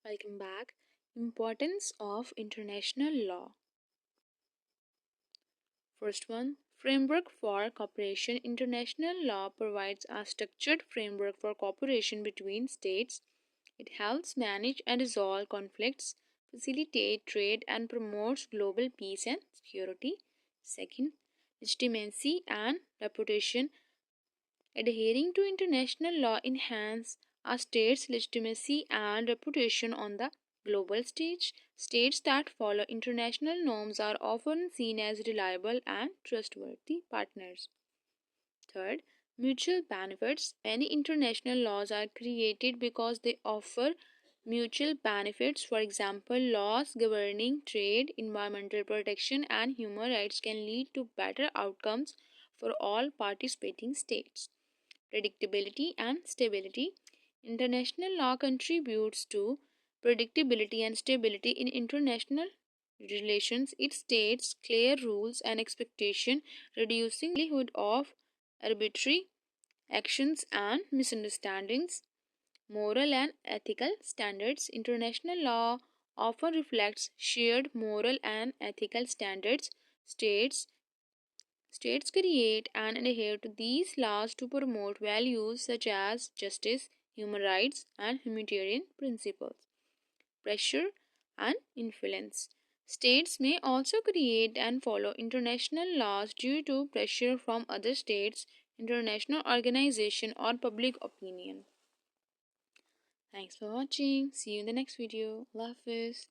Welcome back. Importance of international law. First one, framework for cooperation. International law provides a structured framework for cooperation between states. It helps manage and resolve conflicts, facilitate trade, and promotes global peace and security. Second, legitimacy and reputation. Adhering to international law enhances a state's legitimacy and reputation on the global stage. States that follow international norms are often seen as reliable and trustworthy partners. Third, mutual benefits. Many international laws are created because they offer mutual benefits. For example, laws governing trade, environmental protection, and human rights can lead to better outcomes for all participating states. Predictability and stability. International law contributes to predictability and stability in international relations. It states clear rules and expectations, reducing the likelihood of arbitrary actions and misunderstandings. Moral and ethical standards. International law often reflects shared moral and ethical standards. States States create and adhere to these laws to promote values such as justice, human rights, and humanitarian principles. Pressure and influence. States may also create and follow international laws due to pressure from other states, international organizations, or public opinion. Thanks for watching. See you in the next video. Allah Hafiz.